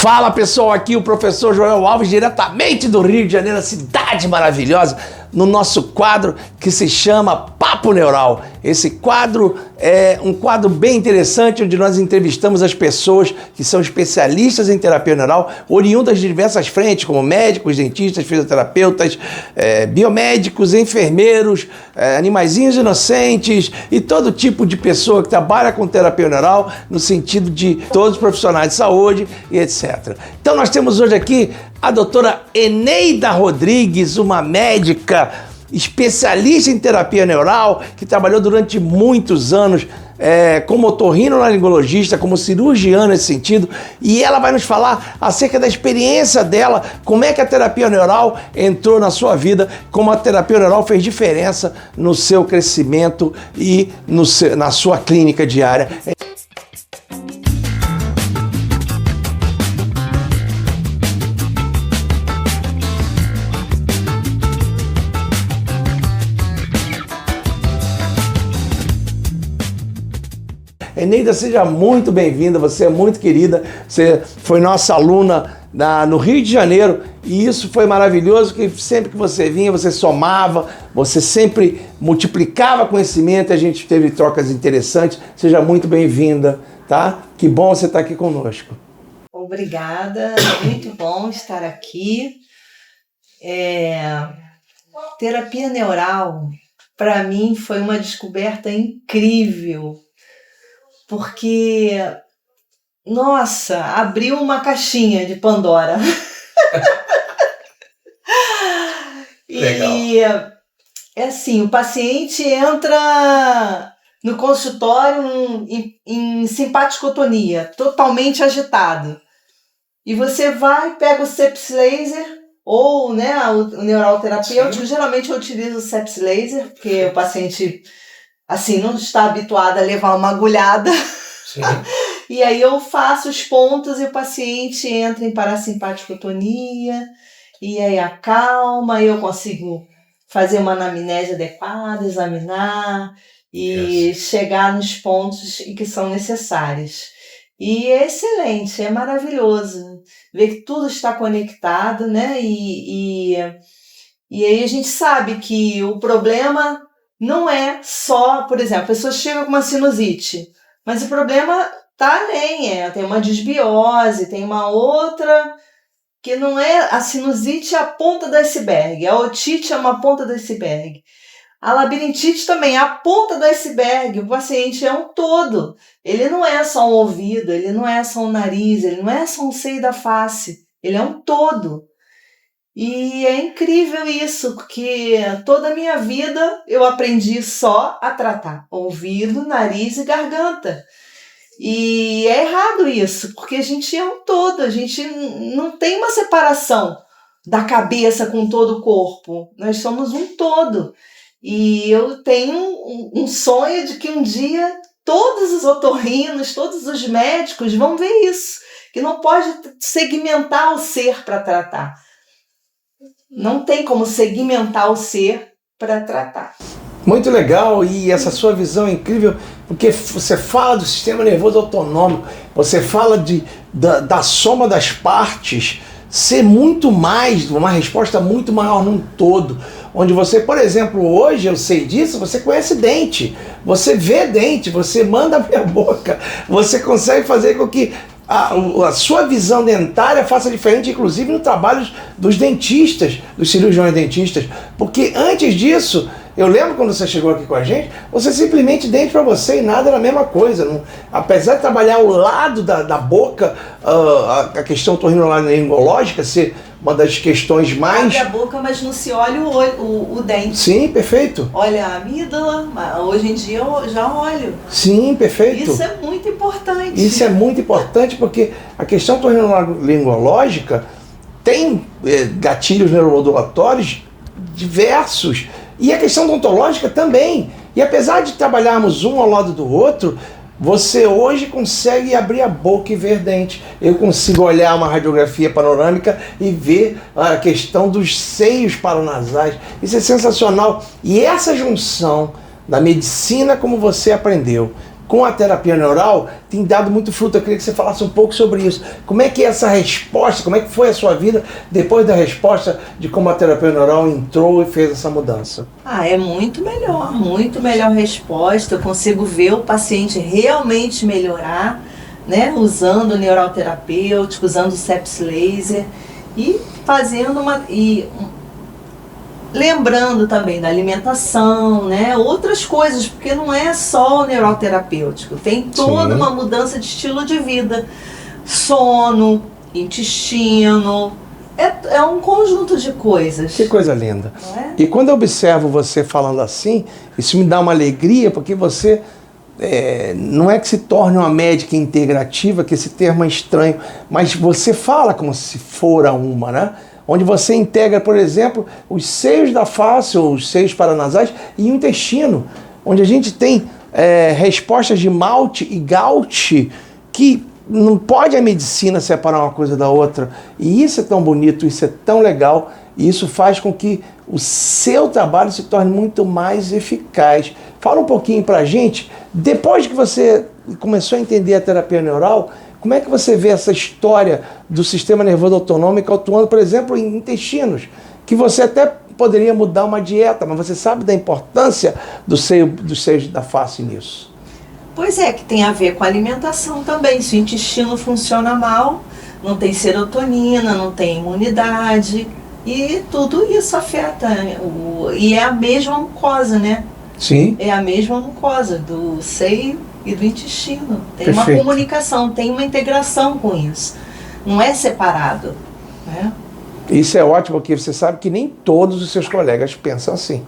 Fala pessoal, aqui o professor Joel Alves, diretamente do Rio de Janeiro, a cidade maravilhosa, no nosso quadro que se chama Papo Neural. Esse quadro é um quadro bem interessante, onde nós entrevistamos as pessoas que são especialistas em terapia neural, oriundas de diversas frentes, como médicos, dentistas, fisioterapeutas, biomédicos, enfermeiros, animaizinhos inocentes e todo tipo de pessoa que trabalha com terapia neural, no sentido de todos os profissionais de saúde e etc. Então nós temos hoje aqui a doutora Eneida Rodrigues, uma médica especialista em terapia neural, que trabalhou durante muitos anos como otorrinolaringologista, como cirurgiã nesse sentido, e ela vai nos falar acerca da experiência dela, como é que a terapia neural entrou na sua vida, como a terapia neural fez diferença no seu crescimento e na sua clínica diária. Eneida, seja muito bem-vinda, você é muito querida, você foi nossa aluna no Rio de Janeiro e isso foi maravilhoso, que sempre que você vinha, você somava, você sempre multiplicava conhecimento, a gente teve trocas interessantes. Seja muito bem-vinda, tá? Que bom você estar aqui conosco. Obrigada, muito bom estar aqui. Terapia neural, para mim, foi uma descoberta incrível. Porque, nossa, abriu uma caixinha de Pandora. Legal. E é assim, o paciente entra no consultório em simpaticotonia, totalmente agitado. E você vai, pega o sepsis laser ou o neural terapêutico. Geralmente eu utilizo o sepsis laser, porque o paciente assim, não está habituado a levar uma agulhada. Sim. E aí eu faço os pontos e o paciente entra em parasimpaticotonia, e aí acalma, eu consigo fazer uma anamnese adequada, examinar e chegar nos pontos que são necessários. E é excelente, é maravilhoso ver que tudo está conectado, né? E aí a gente sabe que o problema não é só, por exemplo, a pessoa chega com uma sinusite, mas o problema está além, tem uma disbiose, tem uma outra que não é a sinusite, é a ponta do iceberg, a otite é uma ponta do iceberg, a labirintite também é a ponta do iceberg. O paciente é um todo, ele não é só um ouvido, ele não é só um nariz, ele não é só um seio da face, ele é um todo. E é incrível isso, porque toda a minha vida eu aprendi só a tratar ouvido, nariz e garganta. E é errado isso, porque a gente é um todo, a gente não tem uma separação da cabeça com todo o corpo, nós somos um todo. E eu tenho um sonho de que um dia todos os otorrinos, todos os médicos vão ver isso, que não pode segmentar o ser para tratar. Não tem como segmentar o ser para tratar. Muito legal, e essa sua visão é incrível, porque você fala do sistema nervoso autonômico, você fala da soma das partes ser muito mais, uma resposta muito maior num todo. Onde você, por exemplo, hoje eu sei disso, você conhece dente, você vê dente, você manda abrir a boca, você consegue fazer com que a sua visão dentária faça diferente, inclusive no trabalho dos dentistas, dos cirurgiões dentistas, porque antes disso, eu lembro quando você chegou aqui com a gente, você simplesmente dente para você e nada era a mesma coisa. Não, apesar de trabalhar ao lado da boca, a questão otorrinolaringológica ser uma das questões mais... Abre a boca, mas não se olha o dente. Sim, perfeito. Olha a amígdala, hoje em dia eu já olho. Sim, perfeito. Isso é muito importante. Isso é muito importante porque a questão otorrinolaringológica tem gatilhos neuromodulatórios diversos. E a questão odontológica também. E apesar de trabalharmos um ao lado do outro, você hoje consegue abrir a boca e ver dente. Eu consigo olhar uma radiografia panorâmica e ver a questão dos seios paranasais. Isso é sensacional. E essa junção da medicina como você aprendeu com a terapia neural tem dado muito fruto. Eu queria que você falasse um pouco sobre isso. Como é que é essa resposta, como é que foi a sua vida depois da resposta de como a terapia neural entrou e fez essa mudança? É muito melhor resposta. Eu consigo ver o paciente realmente melhorar, né? Usando o neural terapêutico, usando o sepsis laser e fazendo lembrando também da alimentação, né? Outras coisas, porque não é só o neural terapêutico, tem toda uma mudança de estilo de vida, sono, intestino, é um conjunto de coisas. Que coisa linda. Não é? E quando eu observo você falando assim, isso me dá uma alegria, porque você não é que se torne uma médica integrativa, que esse termo é estranho, mas você fala como se fora uma, né? Onde você integra, por exemplo, os seios da face, ou os seios paranasais, e o intestino, onde a gente tem respostas de malte e gout, que não pode a medicina separar uma coisa da outra. E isso é tão bonito, isso é tão legal, e isso faz com que o seu trabalho se torne muito mais eficaz. Fala um pouquinho pra gente, depois que você começou a entender a terapia neural, como é que você vê essa história do sistema nervoso autonômico atuando, por exemplo, em intestinos? Que você até poderia mudar uma dieta, mas você sabe da importância dos seios da face nisso? Pois é, que tem a ver com a alimentação também. Se o intestino funciona mal, não tem serotonina, não tem imunidade, e tudo isso afeta. E é a mesma mucosa, né? Sim. É a mesma mucosa do seio e do intestino. Tem Perfeito. uma comunicação, tem uma integração com isso. Não é separado, né? Isso é ótimo, porque você sabe que nem todos os seus colegas pensam assim.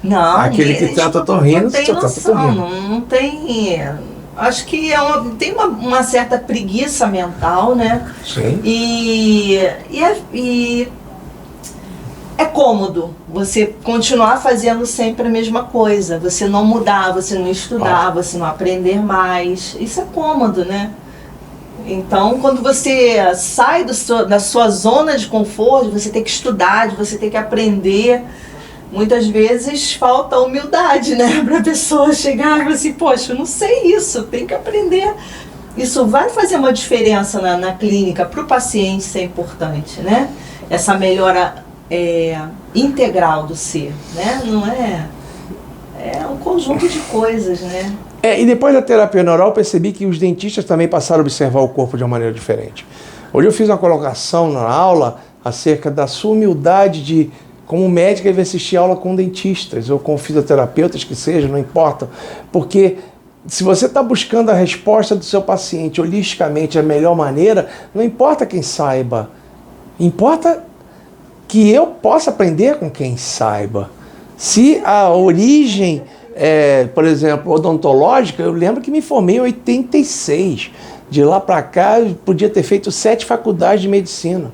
Não, Aquele que trata otorrino, não tem você trata noção, otorrino. não tem. Acho que tem uma certa preguiça mental, né? Sim. E é cômodo você continuar fazendo sempre a mesma coisa, você não mudar, você não estudar, você não aprender mais. Isso é cômodo, né? Então, quando você sai da sua zona de conforto, você tem que estudar, você tem que aprender. Muitas vezes falta humildade, né? Para a pessoa chegar e falar assim, poxa, eu não sei isso, tem que aprender. Isso vai fazer uma diferença na clínica, para o paciente isso é importante, né? Essa melhora integral do ser, né? Não é um conjunto de coisas, né? E depois da terapia neural, eu percebi que os dentistas também passaram a observar o corpo de uma maneira diferente. Hoje eu fiz uma colocação na aula acerca da sua humildade de, como médica, ele vai assistir aula com dentistas ou com fisioterapeutas, que seja, não importa. Porque se você está buscando a resposta do seu paciente holisticamente da melhor maneira, não importa quem saiba, importa que eu possa aprender com quem saiba. Se a origem, por exemplo, odontológica, eu lembro que me formei em 86. De lá para cá, eu podia ter feito 7 faculdades de medicina.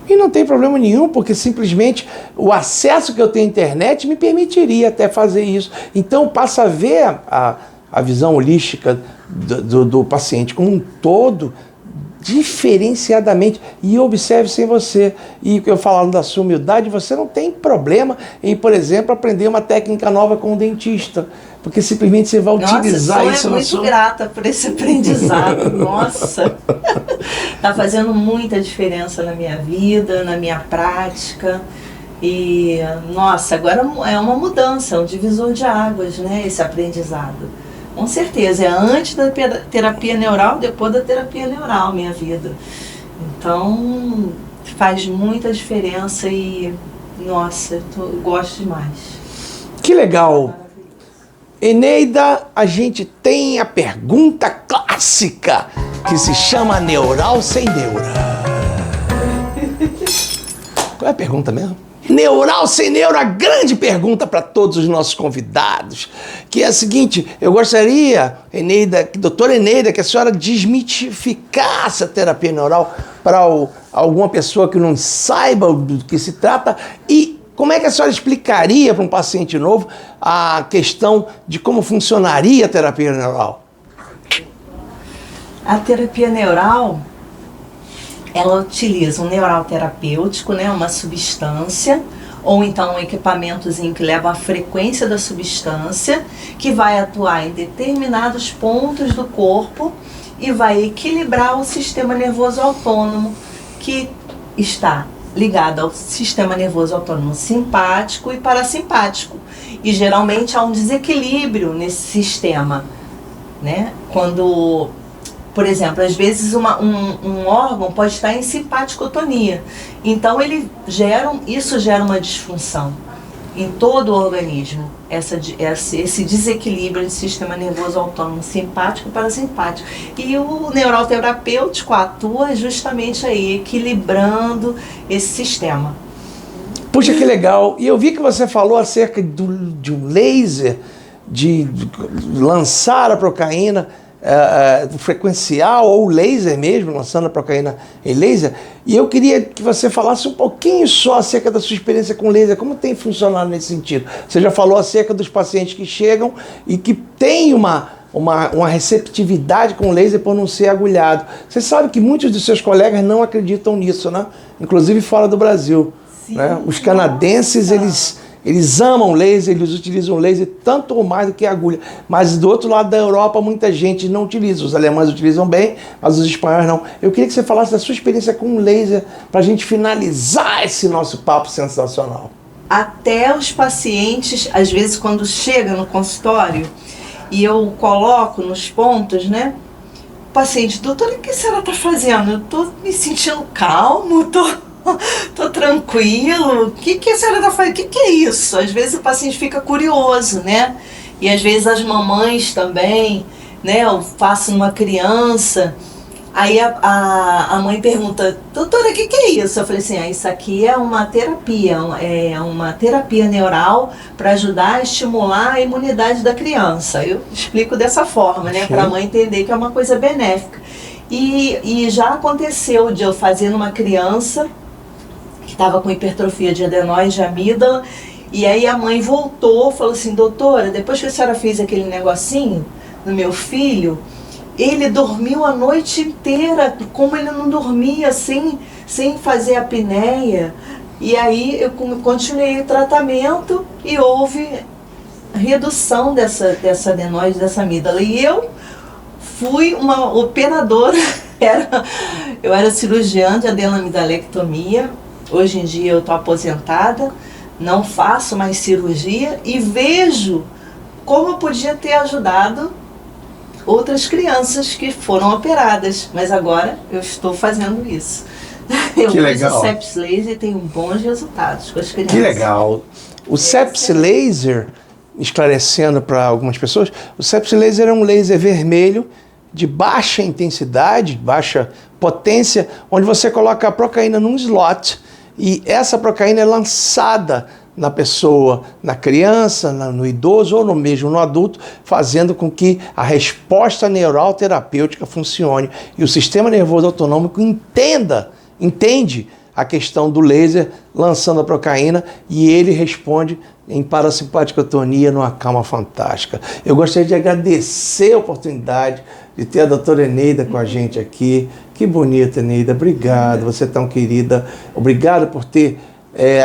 E não tem problema nenhum, porque simplesmente o acesso que eu tenho à internet me permitiria até fazer isso. Então, passa a ver a visão holística do paciente como um todo, diferenciadamente, e observe sem você. E eu falando da sua humildade, você não tem problema em, por exemplo, aprender uma técnica nova com um dentista, porque simplesmente você vai utilizar isso. Nossa, eu sou muito grata por esse aprendizado. Nossa, tá fazendo muita diferença na minha vida, na minha prática. E, nossa, agora é uma mudança, é um divisor de águas, né, esse aprendizado. Com certeza, é antes da terapia neural, depois da terapia neural, minha vida. Então, faz muita diferença e, nossa, eu gosto demais. Que legal! Eneida, a gente tem a pergunta clássica, que se chama Neural sem neura. Qual é a pergunta mesmo? Neural sem neura, a grande pergunta para todos os nossos convidados, que é a seguinte: eu gostaria, Eneida, doutora Eneida, que a senhora desmitificasse a terapia neural para alguma pessoa que não saiba do que se trata, e como é que a senhora explicaria para um paciente novo a questão de como funcionaria a terapia neural? A terapia neural, ela utiliza um neural terapêutico, né, uma substância ou então um equipamentozinho que leva a frequência da substância, que vai atuar em determinados pontos do corpo e vai equilibrar o sistema nervoso autônomo, que está ligado ao sistema nervoso autônomo simpático e parasimpático. E geralmente há um desequilíbrio nesse sistema, né? Quando, por exemplo, às vezes um órgão pode estar em simpaticotonia. Então isso gera uma disfunção em todo o organismo, esse desequilíbrio de sistema nervoso autônomo simpático e parasimpático. E o neuroterapêutico atua justamente aí, equilibrando esse sistema. Puxa, que legal. E eu vi que você falou acerca de um laser, de lançar a procaína frequencial ou laser mesmo, lançando a procaína em laser. E eu queria que você falasse um pouquinho só acerca da sua experiência com laser, como tem funcionado nesse sentido. Você já falou acerca dos pacientes que chegam e que têm uma receptividade com laser por não ser agulhado. Você sabe que muitos dos seus colegas não acreditam nisso, né? Inclusive fora do Brasil. Sim, né? Os canadenses, eles amam laser, eles utilizam laser tanto ou mais do que agulha. Mas do outro lado da Europa, muita gente não utiliza. Os alemães utilizam bem, mas os espanhóis não. Eu queria que você falasse da sua experiência com laser para a gente finalizar esse nosso papo sensacional. Até os pacientes, às vezes quando chega no consultório e eu coloco nos pontos, né? O paciente, doutora, o que a senhora está fazendo? Eu estou me sentindo calmo, tô tranquilo, o que a senhora tá fazendo? O que é isso? Às vezes o paciente fica curioso, né? E às vezes as mamães também, né? Eu faço numa criança, aí a mãe pergunta, doutora, o que é isso? Eu falei assim, isso aqui é uma terapia neural para ajudar a estimular a imunidade da criança. Eu explico dessa forma, né? Para a mãe entender que é uma coisa benéfica. E já aconteceu de eu fazer numa criança que estava com hipertrofia de adenoide de amígdala, e aí a mãe voltou, falou assim, doutora, depois que a senhora fez aquele negocinho no meu filho, ele dormiu a noite inteira, como ele não dormia, sem fazer apneia. E aí eu continuei o tratamento e houve redução dessa adenoide, dessa amígdala. E eu fui uma operadora, eu era cirurgiã de adenomidalectomia. Hoje em dia eu estou aposentada, não faço mais cirurgia e vejo como eu podia ter ajudado outras crianças que foram operadas, mas agora eu estou fazendo isso. Eu uso o sepsis laser e tenho bons resultados com as crianças. Que legal! O sepsis laser, esclarecendo para algumas pessoas, o sepsis laser é um laser vermelho de baixa intensidade, baixa potência, onde você coloca a procaína num slot e essa procaína é lançada na pessoa, na criança, no idoso ou mesmo no adulto, fazendo com que a resposta neural terapêutica funcione e o sistema nervoso autonômico entende a questão do laser lançando a procaína e ele responde em parasimpaticotonia numa calma fantástica. Eu gostaria de agradecer a oportunidade de ter a doutora Eneida com a gente aqui. Que bonita, Eneida. Obrigado, você é tão querida. Obrigado por ter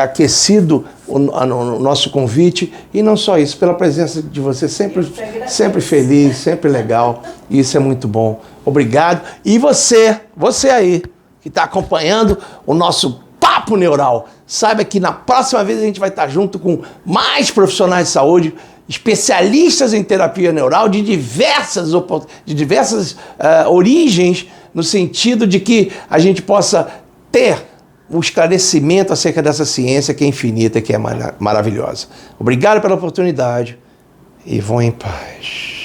aquecido o nosso convite e não só isso, pela presença de você sempre feliz, sempre legal. E isso é muito bom. Obrigado. E você aí, que está acompanhando o nosso Papo Neural, saiba que na próxima vez a gente vai estar junto com mais profissionais de saúde, especialistas em terapia neural de diversas origens, no sentido de que a gente possa ter um esclarecimento acerca dessa ciência que é infinita, que é maravilhosa. Obrigado pela oportunidade e vão em paz.